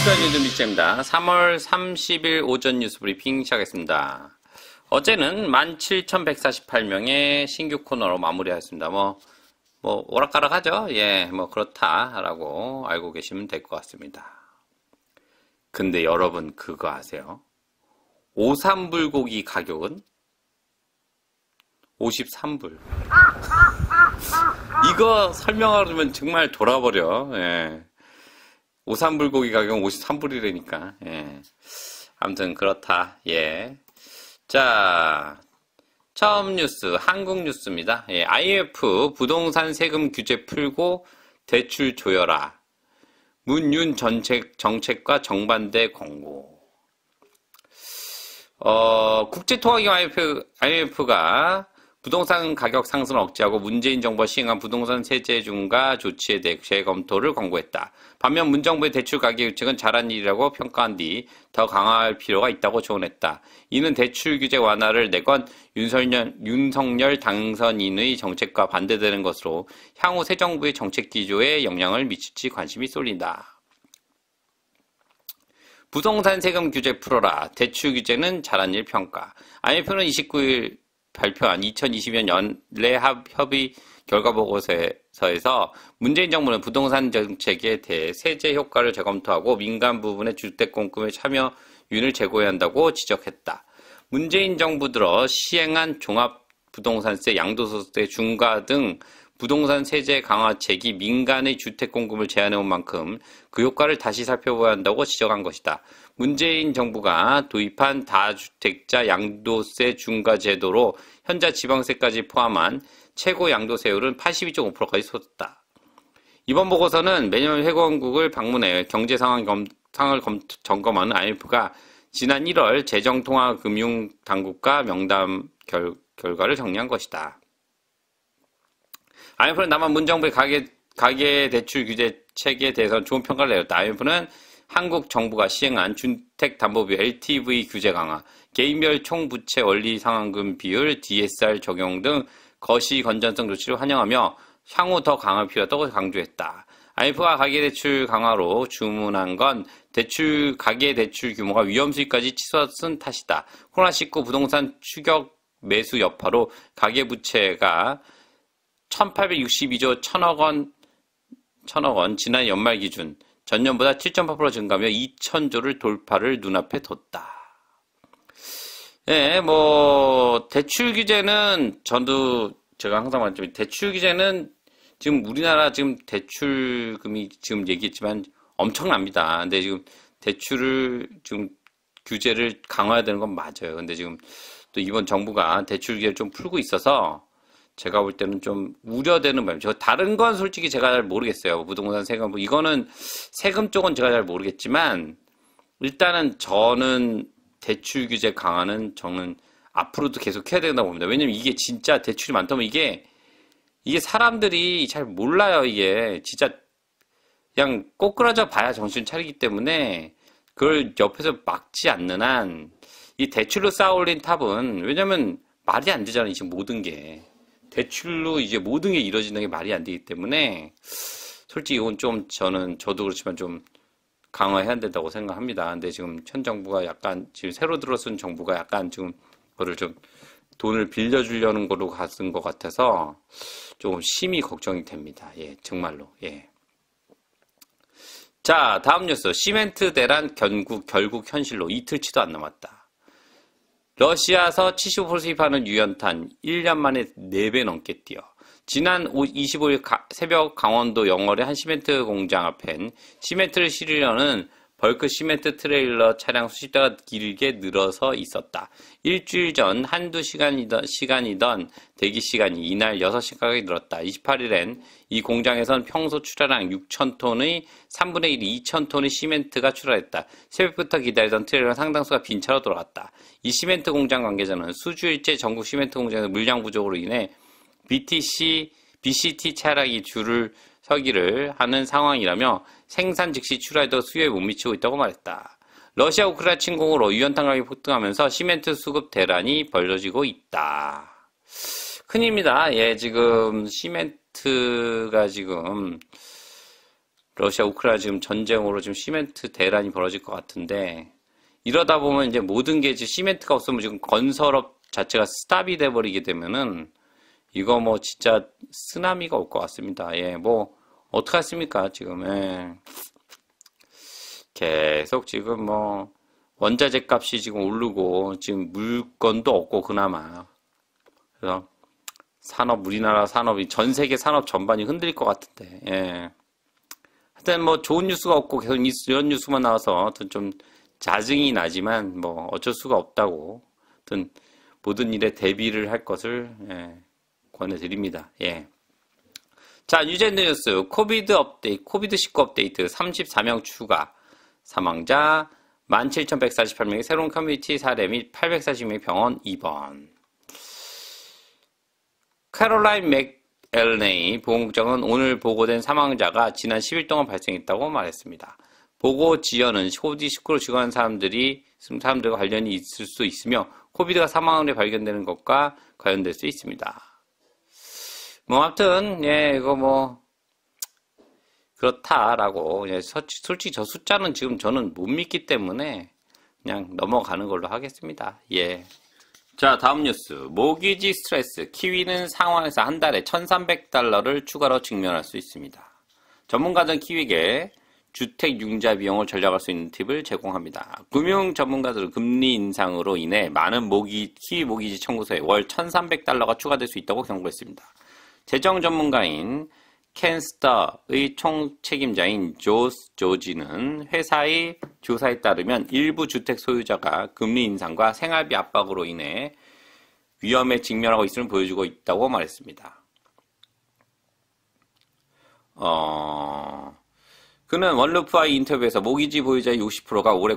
뉴스 빅재입니다. 3월 30일 오전 뉴스 브리핑 시작하겠습니다. 어제는 17,148명의 신규 코너로 마무리하였습니다. 오락가락하죠? 예, 그렇다라고 알고 계시면 될 것 같습니다. 근데 여러분 그거 아세요? 오삼불고기 가격은 53불. 이거 설명하려면 정말 돌아버려. 예. 오삼불고기 가격은 53불이라니까. 예. 아무튼 그렇다. 예. 자, 처음 뉴스, 한국 뉴스입니다. 예. IMF 부동산 세금 규제 풀고 대출 조여라. 문윤 정책과 정반대 권고. 국제통화기금 IMF가 부동산 가격 상승을 억제하고 문재인 정부가 시행한 부동산 세제 중과 조치에 대해 재검토를 권고했다. 반면 문정부의 대출 가격 규칙은 잘한 일이라고 평가한 뒤 더 강화할 필요가 있다고 조언했다. 이는 대출 규제 완화를 내건 윤석열 당선인의 정책과 반대되는 것으로 향후 새 정부의 정책 기조에 영향을 미칠지 관심이 쏠린다. 부동산 세금 규제 풀어라. 대출 규제는 잘한 일 평가. IMF는 29일 발표한 2020년 연례 합의 결과보고서에서 문재인 정부는 부동산 정책에 대해 세제 효과를 재검토하고 민간 부분의 주택 공급에 참여율을 제고해야 한다고 지적했다. 문재인 정부 들어 시행한 종합부동산세, 양도소득세 중과 등 부동산 세제 강화책이 민간의 주택 공급을 제한해온 만큼 그 효과를 다시 살펴봐야 한다고 지적한 것이다. 문재인 정부가 도입한 다주택자 양도세 중과 제도로 현재 지방세까지 포함한 최고 양도세율은 82.5%까지 솟았다. 이번 보고서는 매년 회원국을 방문해 경제 상황을 점검하는 IMF가 지난 1월 재정통화금융당국과 명담 결과를 정리한 것이다. IMF는 다만 문정부의 가계대출 규제책에 대해서는 좋은 평가를 내렸다. IMF는 한국 정부가 시행한 주택담보비 LTV 규제 강화, 개인별 총부채 원리상환금 비율, DSR 적용 등 거시 건전성 조치를 환영하며 향후 더 강화할 필요하다고 강조했다. IMF가 가계대출 강화로 주문한 건 가계대출 규모가 위험수위까지 치솟은 탓이다. 코로나19 부동산 추격 매수 여파로 가계부채가 1862조 1000억 원 지난 연말 기준 전년보다 7.8% 증가하며 2000조를 돌파를 눈앞에 뒀다. 네, 대출 규제는 제가 항상 말했지만 대출 규제는 지금 우리나라 지금 대출금이 지금 얘기했지만 엄청납니다. 근데 지금 규제를 강화해야 되는 건 맞아요. 근데 지금 또 이번 정부가 대출 규제를 좀 풀고 있어서 제가 볼 때는 좀 우려되는 바입니다. 다른 건 솔직히 제가 잘 모르겠어요. 부동산 세금, 이거는 세금 쪽은 제가 잘 모르겠지만, 일단은 저는 대출 규제 강화는 저는 앞으로도 계속 해야 된다고 봅니다. 왜냐면 이게 진짜 대출이 많다면 이게 사람들이 잘 몰라요. 이게 진짜 그냥 꼬꾸라져 봐야 정신 차리기 때문에 그걸 옆에서 막지 않는 한 이 대출로 쌓아 올린 탑은 왜냐면 말이 안 되잖아요. 지금 모든 게. 대출로 이제 모든 게 이루어지는 게 말이 안 되기 때문에 솔직히 이건 좀 저도 그렇지만 좀 강화해야 된다고 생각합니다. 근데 지금 현 정부가 약간 지금 새로 들어선 정부가 약간 지금 그거를 좀 돈을 빌려주려는 거로 갔은 것 같아서 조금 심히 걱정이 됩니다. 예, 정말로. 예. 자, 다음 뉴스. 시멘트 대란 결국 현실로 이틀치도 안 남았다. 러시아서 75% 수입하는 유연탄 1년 만에 4배 넘게 뛰어. 지난 25일 새벽 강원도 영월의 한 시멘트 공장 앞엔 시멘트를 실으려는 벌크 시멘트 트레일러 차량 수십 대가 길게 늘어서 있었다. 일주일 전 한두 시간이던 대기 시간이 이날 6시간까지 늘었다. 28일엔 이 공장에선 평소 출하량 6,000톤의 3분의 1이 2,000톤의 시멘트가 출하했다. 새벽부터 기다리던 트레일러는 상당수가 빈 차로 돌아왔다. 이 시멘트 공장 관계자는 수주일째 전국 시멘트 공장에서 물량 부족으로 인해 BCT 차량이 줄을 서기를 하는 상황이라며 생산 즉시 출하에도 수요에 못 미치고 있다고 말했다. 러시아 우크라이나 침공으로 유연탄 가격이 폭등하면서 시멘트 수급 대란이 벌어지고 있다. 큰일입니다. 예, 지금 시멘트가 지금 러시아 우크라이나 지금 전쟁으로 지금 시멘트 대란이 벌어질 것 같은데, 이러다 보면 이제 모든 게 이제 시멘트가 없으면 지금 건설업 자체가 스탑이 돼버리게 되면은 이거 뭐 진짜 쓰나미가 올 것 같습니다. 예, 뭐 어떡하십니까 지금. 예. 계속 지금 뭐 원자재 값이 지금 오르고 지금 물건도 없고 그나마. 그래서 우리나라 산업이 전 세계 산업 전반이 흔들릴 것 같은데. 예. 하여튼 뭐 좋은 뉴스가 없고 계속 이런 뉴스만 나와서 하여튼 좀 짜증이 나지만 뭐 어쩔 수가 없다고. 하여튼 모든 일에 대비를 할 것을 권해드립니다. 예. 자, 뉴젠드 뉴스 코비드19 업데이트 34명 추가 사망자 17,148명의 새로운 커뮤니티 사례 및 840명의 병원 입원. 캐롤라인 맥엘레이 보건국장은 오늘 보고된 사망자가 지난 10일 동안 발생했다고 말했습니다. 보고 지연은 코비드19로 죽어간 사람들과 관련이 있을 수 있으며 코비드가 사망으로 발견되는 것과 관련될 수 있습니다. 뭐 아무튼 이거 뭐 그렇다라고 솔직히 저 숫자는 지금 저는 못 믿기 때문에 그냥 넘어가는 걸로 하겠습니다. 예. 자, 다음 뉴스. 모기지 스트레스. 키위는 상황에서 한 달에 $1,300를 추가로 직면할 수 있습니다. 전문가들은 키위에게 주택 융자 비용을 절약할 수 있는 팁을 제공합니다. 금융 전문가들은 금리 인상으로 인해 많은 키위 모기지 청구서에 월 $1,300가 추가될 수 있다고 경고했습니다. 재정 전문가인 캔스터의 총책임자인 조지는 회사의 조사에 따르면 일부 주택 소유자가 금리 인상과 생활비 압박으로 인해 위험에 직면하고 있음을 보여주고 있다고 말했습니다. 그는 원루프와의 인터뷰에서 모기지 보유자의 60%가 올해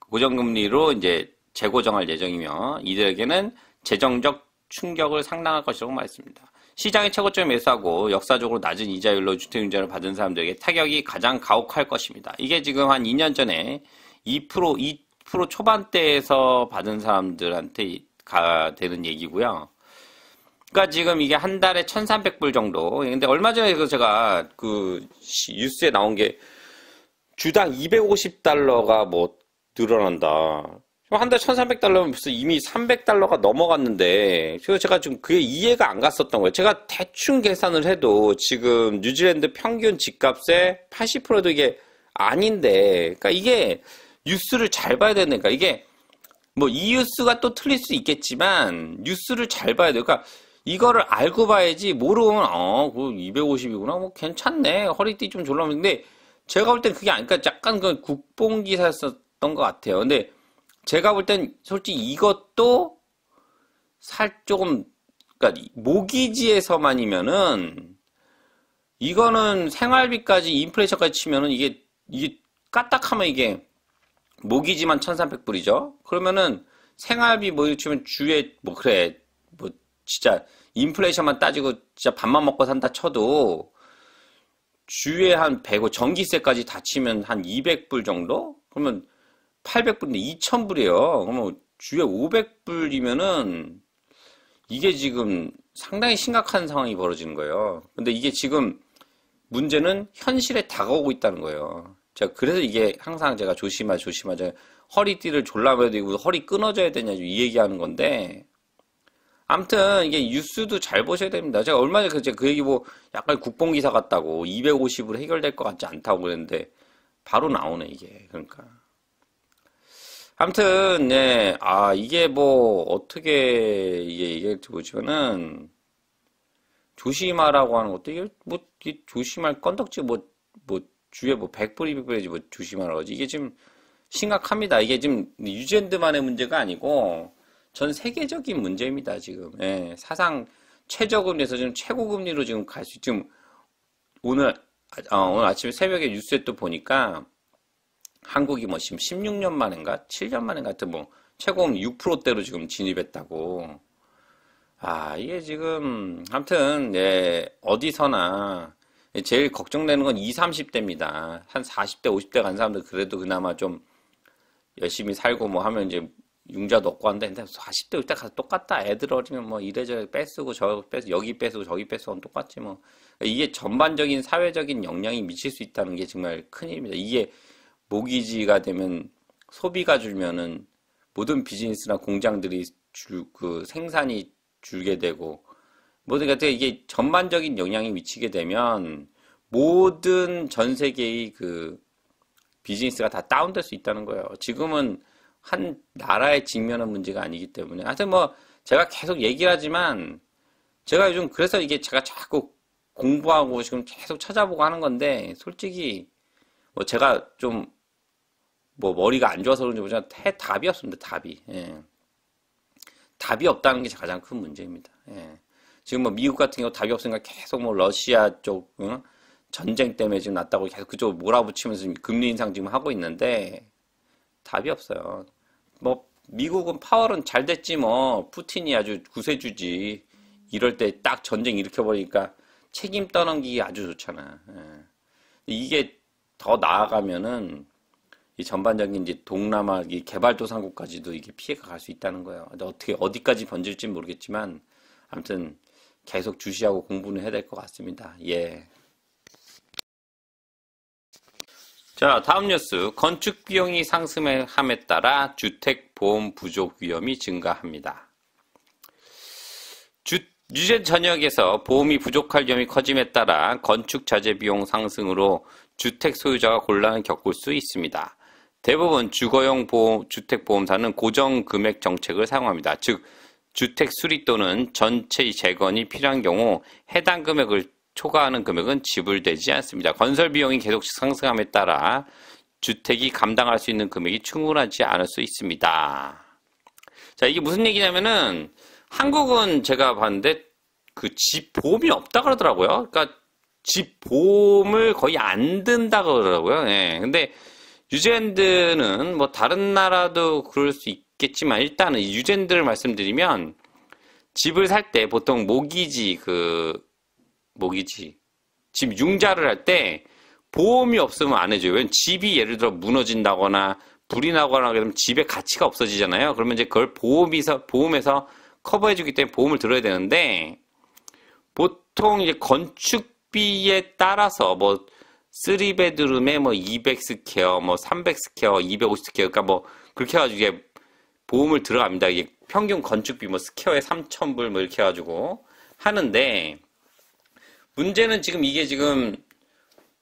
고정금리로 이제 재고정할 예정이며 이들에게는 재정적 충격을 상당할 것이라고 말했습니다. 시장의 최고점에 매수하고 역사적으로 낮은 이자율로 주택융자를 받은 사람들에게 타격이 가장 가혹할 것입니다. 이게 지금 한 2년 전에 2% 초반대에서 받은 사람들한테 되는 얘기고요. 그러니까 지금 이게 한 달에 $1,300 정도. 근데 얼마 전에 제가 그 뉴스에 나온 게 주당 $250가 뭐 늘어난다. 한 달 $1,300면 벌써 이미 $300가 넘어갔는데, 그래서 제가 좀 그게 이해가 안 갔었던 거예요. 제가 대충 계산을 해도 지금 뉴질랜드 평균 집값의 80%도 이게 아닌데, 그러니까 이게 뉴스를 잘 봐야 되니까 이게 뭐 이 뉴스가 또 틀릴 수 있겠지만 뉴스를 잘 봐야 돼요. 그러니까 이거를 알고 봐야지 모르면 그 250이구나 뭐 괜찮네 허리띠 좀 졸라면 근데 제가 볼 땐 그게 아니까 약간 그 국뽕 기사였던 것 같아요. 근데 제가 볼 땐 솔직히 이것도 조금 그러니까 모기지에서만이면은 이거는 생활비까지 인플레이션까지 치면은 이게 까딱하면 이게 모기지만 $1,300이죠. 그러면은 생활비 뭐 치면 주에 뭐 그래 뭐 진짜 인플레이션만 따지고 진짜 밥만 먹고 산다 쳐도 주에 한 100, 전기세까지 다 치면 한 $200 정도? 그러면 800불인데 2,000불이에요. 그러면 주에 $500이면은 이게 지금 상당히 심각한 상황이 벌어지는 거예요. 근데 이게 지금 문제는 현실에 다가오고 있다는 거예요. 제가 그래서 이게 항상 제가 조심하자. 허리띠를 졸라매야 되고 허리 끊어져야 되냐 이 얘기하는 건데 아무튼 이게 뉴스도 잘 보셔야 됩니다. 제가 얼마 전에 그 얘기 뭐 약간 국뽕기사 같다고 250으로 해결될 것 같지 않다고 그랬는데 바로 나오네 이게. 그러니까 아무튼 이게 뭐 어떻게 이게 보시면은 조심하라고 하는 것도 이게 뭐 조심할 건덕지 뭐 주에 뭐 100불, 200불이지 뭐 조심하라고 하지. 이게 지금 심각합니다. 이게 지금 뉴질랜드만의 문제가 아니고 전 세계적인 문제입니다, 지금. 사상 최저금리에서 지금 최고금리로 지금 지금 오늘 아침에 새벽에 뉴스에 또 보니까 한국이 뭐 지금 16년 만인가? 7년 만인가? 하여튼 뭐 최고금리 6%대로 지금 진입했다고. 이게 지금 아무튼 어디서나 제일 걱정되는 건 20, 30대입니다. 한 40대, 50대 간 사람들 그래도 그나마 좀 열심히 살고 뭐 하면 이제 융자도 없고 한데, 근데 40대 그때 가서 똑같다. 애들 어리면 뭐 이래저래 빼쓰고 저기 빼쓰고 여기 빼쓰고 저기 빼쓰고 똑같지 뭐. 이게 전반적인 사회적인 영향이 미칠 수 있다는 게 정말 큰일입니다. 이게 모기지가 되면 소비가 줄면은 모든 비즈니스나 공장들이 그 생산이 줄게 되고 모든 것 이게 전반적인 영향이 미치게 되면 모든 전 세계의 그 비즈니스가 다 다운될 수 있다는 거예요. 지금은 한 나라에 직면한 문제가 아니기 때문에. 하여튼 뭐, 제가 계속 얘기하지만, 제가 요즘 그래서 이게 제가 자꾸 공부하고 지금 계속 찾아보고 하는 건데, 솔직히, 뭐 제가 좀, 뭐 머리가 안 좋아서 그런지 모르지만, 답이 없습니다, 답이. 예. 답이 없다는 게 가장 큰 문제입니다. 예. 지금 뭐 미국 같은 경우 답이 없으니까 계속 뭐 러시아 쪽, 응? 전쟁 때문에 지금 났다고 계속 그쪽 몰아붙이면서 지금 금리 인상 지금 하고 있는데, 답이 없어요. 뭐 미국은 파월은 잘 됐지 뭐 푸틴이 아주 구세주지. 이럴 때 딱 전쟁 일으켜버리니까 책임 떠넘기기 아주 좋잖아. 예. 이게 더 나아가면은 이 전반적인 이제 동남아 이 개발도상국까지도 이게 피해가 갈 수 있다는 거예요. 근데 어떻게 어디까지 번질지 모르겠지만 아무튼 계속 주시하고 공부는 해야 될 것 같습니다. 예. 자, 다음 뉴스. 건축 비용이 상승함에 따라 주택 보험 부족 위험이 증가합니다. 유전 전역에서 보험이 부족할 위험이 커짐에 따라 건축 자재 비용 상승으로 주택 소유자가 곤란을 겪을 수 있습니다. 대부분 주거용 주택보험사는 고정 금액 정책을 사용합니다. 즉, 주택 수리 또는 전체 재건이 필요한 경우 해당 금액을 초과하는 금액은 지불되지 않습니다. 건설 비용이 계속 상승함에 따라 주택이 감당할 수 있는 금액이 충분하지 않을 수 있습니다. 자, 이게 무슨 얘기냐면은 한국은 제가 봤는데 그 집 보험이 없다 그러더라고요. 그러니까 집 보험을 거의 안 든다 그러더라고요. 예. 근데 뉴질랜드는 뭐 다른 나라도 그럴 수 있겠지만 일단은 이 뉴질랜드를 말씀드리면 집을 살 때 보통 집 융자를 할 때 보험이 없으면 안 해줘요. 왜냐면 집이 예를 들어 무너진다거나 불이 나거나 그러면 집의 가치가 없어지잖아요. 그러면 이제 그걸 보험에서 커버해주기 때문에 보험을 들어야 되는데 보통 이제 건축비에 따라서 뭐 3베드룸에 뭐 200스퀘어, 뭐 300스퀘어, 250스퀘어, 그러니까 뭐 그렇게 해가지고 이게 보험을 들어갑니다. 이게 평균 건축비 뭐 스퀘어에 3,000불 뭐 이렇게 해가지고 하는데 문제는 지금 이게 지금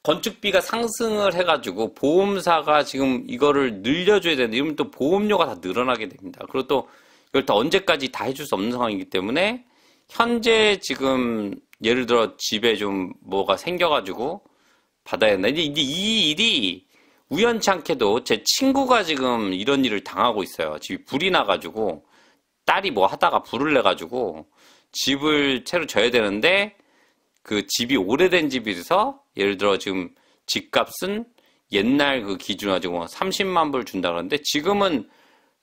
건축비가 상승을 해가지고 보험사가 지금 이거를 늘려줘야 되는데 이러면 또 보험료가 다 늘어나게 됩니다. 그리고 또 이걸 또 언제까지 다 해줄 수 없는 상황이기 때문에 현재 지금 예를 들어 집에 좀 뭐가 생겨가지고 받아야 된다. 이제 이 일이 우연치 않게도 제 친구가 지금 이런 일을 당하고 있어요. 집이 불이 나가지고 딸이 뭐 하다가 불을 내가지고 집을 새로 져야 되는데 그 집이 오래된 집이라서 예를 들어 지금 집값은 옛날 그 기준으로 가지고 30만 불 준다 그러는데 지금은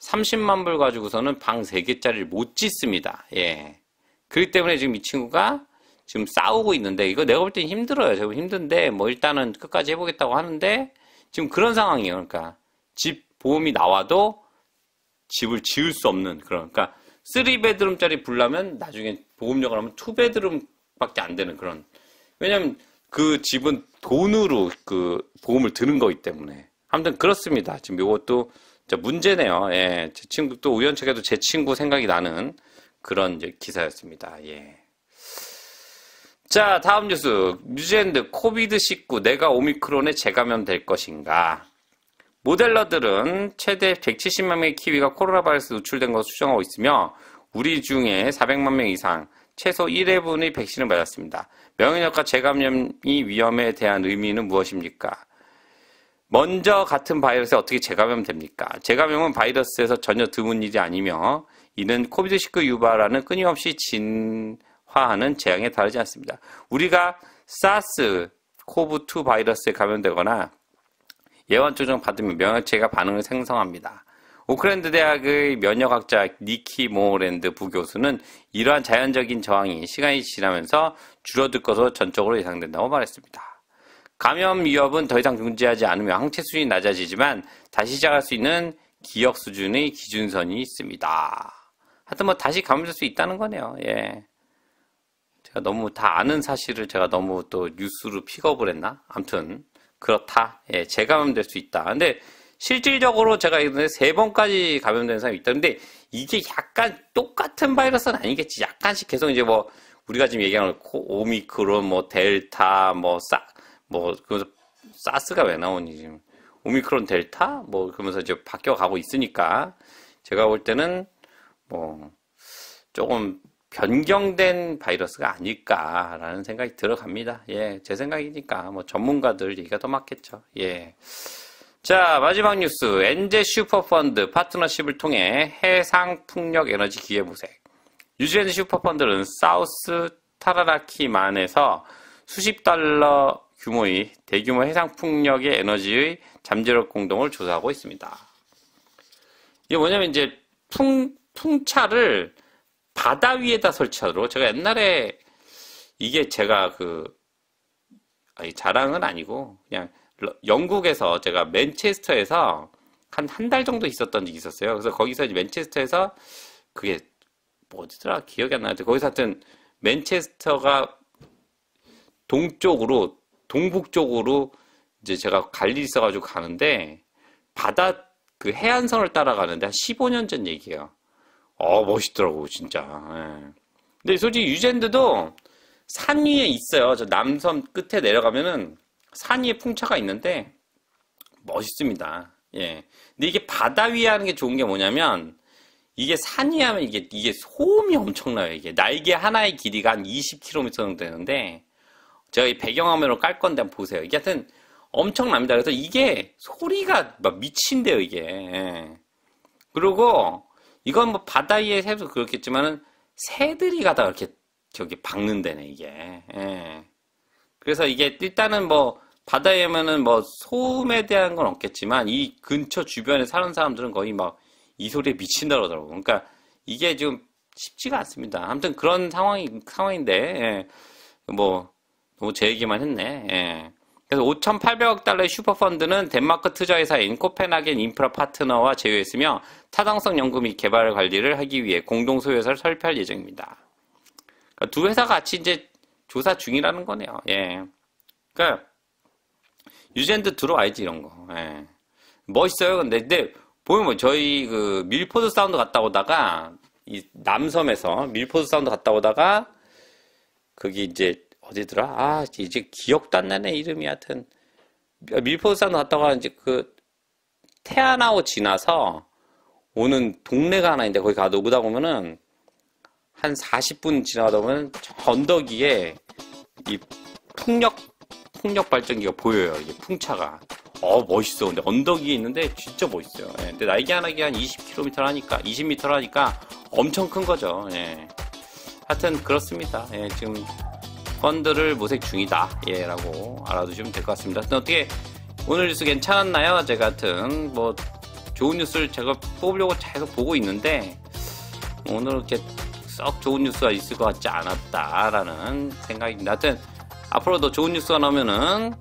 30만 불 가지고서는 방 3개짜리를 못 짓습니다. 예. 그렇기 때문에 지금 이 친구가 지금 싸우고 있는데 이거 내가 볼 땐 힘들어요. 제가 힘든데 뭐 일단은 끝까지 해보겠다고 하는데 지금 그런 상황이에요. 그러니까 집 보험이 나와도 집을 지을 수 없는 그런 그러니까 3베드룸짜리 불나면 나중에 보험료가 나면 2베드룸밖에 안 되는 그런 왜냐면 그 집은 돈으로 그 보험을 드는 거기 때문에 아무튼 그렇습니다. 지금 이것도 문제네요. 예. 제 친구 또 우연찮게도 제 친구 생각이 나는 그런 이제 기사였습니다. 예. 자, 다음 뉴스. 뉴질랜드 코비드-19 내가 오미크론에 재감염 될 것인가? 모델러들은 최대 170만 명의 키위가 코로나 바이러스 노출된 것으로 추정하고 있으며 우리 중에 400만 명 이상 최소 1회분의 백신을 맞았습니다. 면역력과 재감염이 위험에 대한 의미는 무엇입니까? 먼저 같은 바이러스에 어떻게 재감염됩니까? 재감염은 바이러스에서 전혀 드문 일이 아니며 이는 코비드-19 유발하는 끊임없이 진화하는 재앙에 다르지 않습니다. 우리가 사스-코브2 바이러스에 감염되거나 예원 조정 받으면 면역체가 반응을 생성합니다. 오클랜드 대학의 면역학자 니키 모어랜드 부교수는 이러한 자연적인 저항이 시간이 지나면서 줄어들 것으로 전적으로 예상된다고 말했습니다. 감염 위협은 더 이상 존재하지 않으며 항체 수준이 낮아지지만 다시 시작할 수 있는 기억 수준의 기준선이 있습니다. 하여튼 뭐 다시 감을 수 있다는 거네요. 예. 제가 너무 다 아는 사실을 제가 너무 또 뉴스로 픽업을 했나? 아무튼 그렇다. 예, 재감염될 수 있다. 근데 실질적으로 제가 이번에 3번까지 감염된 사람이 있다. 근데 이게 약간 똑같은 바이러스는 아니겠지. 약간씩 계속 이제 뭐 우리가 지금 얘기하는 오미크론, 뭐 델타, 그러면서 사스가 왜 나오니 지금? 오미크론 델타? 뭐 그러면서 이제 바뀌어가고 있으니까 제가 볼 때는 뭐 조금 변경된 바이러스가 아닐까라는 생각이 들어갑니다. 예, 제 생각이니까 뭐 전문가들 얘기가 더 맞겠죠. 예. 자, 마지막 뉴스. 엔제 슈퍼펀드 파트너십을 통해 해상풍력 에너지 기회 모색. 뉴질랜드 슈퍼펀드는 사우스 타라라키만에서 수십 달러 규모의 대규모 해상풍력의 에너지의 잠재력 공동을 조사하고 있습니다. 이게 뭐냐면 이제 풍차를 바다 위에다 설치하도록, 제가 옛날에 이게 제가 자랑은 아니고 그냥 영국에서 제가 맨체스터에서 한 달 정도 있었던 적이 있었어요. 그래서 거기서 이제 맨체스터에서 그게 뭐더라 기억이 안 나는데, 거기서 하여튼 맨체스터가 동북쪽으로 이제 제가 갈 일이 있어가지고 가는데 바다 해안선을 따라가는데 한 15년 전 얘기예요. 멋있더라고 진짜. 예. 근데 솔직히 뉴질랜드도 산 위에 있어요. 저 남섬 끝에 내려가면은 산 위에 풍차가 있는데 멋있습니다. 예. 근데 이게 바다 위에 하는 게 좋은 게 뭐냐면, 이게 산 위에 하면 이게 소음이 엄청나요. 이게 날개 하나의 길이가 한 20km 정도 되는데, 제가 이 배경화면으로 깔 건데 한번 보세요. 이게 하여튼 엄청납니다. 그래서 이게 소리가 막 미친대요, 이게. 예. 그리고 이건 뭐 바다 위에 새도 그렇겠지만은 새들이 가다가 이렇게 저기 박는 데네, 이게. 예. 그래서 이게 일단은 뭐 바다에 오면은 뭐 소음에 대한 건 없겠지만 이 근처 주변에 사는 사람들은 거의 막 이 소리에 미친다 그러더라고요. 그러니까 이게 지금 쉽지가 않습니다. 아무튼 그런 상황인데, 예. 뭐 너무 제 얘기만 했네. 예. 그래서 5,800억 달러의 슈퍼펀드는 덴마크 투자회사인 코펜하겐 인프라 파트너와 제휴했으며 타당성 연구 및 개발 관리를 하기 위해 공동 소유회사를 설립할 예정입니다. 그러니까 두 회사가 같이 이제 조사 중이라는 거네요. 예. 그러니까 뉴질랜드 들어와야지 이런 거. 예. 멋있어요. 근데 보면 뭐 저희 밀포드 사운드 갔다 오다가 이 남섬에서 밀포드 사운드 갔다 오다가 거기 이제 어디더라? 이제 기억도 안 나네 이름이. 하여튼 밀포드 사운드 갔다가 이제 테아나오 지나서 오는 동네가 하나 있는데 거기 오다 보면은 한 40분 지나가다 보면 저 언덕 위에 이 풍력 발전기가 보여요. 이게 풍차가. 멋있어. 근데 언덕 위에 있는데 진짜 멋있어요. 예. 근데 날개 하나가 한 20km 하니까, 20m 하니까 엄청 큰 거죠. 예. 하여튼 그렇습니다. 예. 지금 펀드를 모색 중이다. 예. 라고 알아두시면 될 것 같습니다. 하여튼 어떻게 오늘 뉴스 괜찮았나요? 제가 하여튼 뭐 좋은 뉴스를 제가 뽑으려고 계속 보고 있는데 오늘 이렇게 썩 좋은 뉴스가 있을 것 같지 않았다라는 생각입니다. 하여튼 앞으로도 좋은 뉴스가 나오면은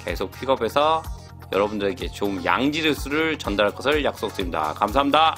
계속 픽업해서 여러분들에게 좋은 양질 뉴스를 전달할 것을 약속드립니다. 감사합니다.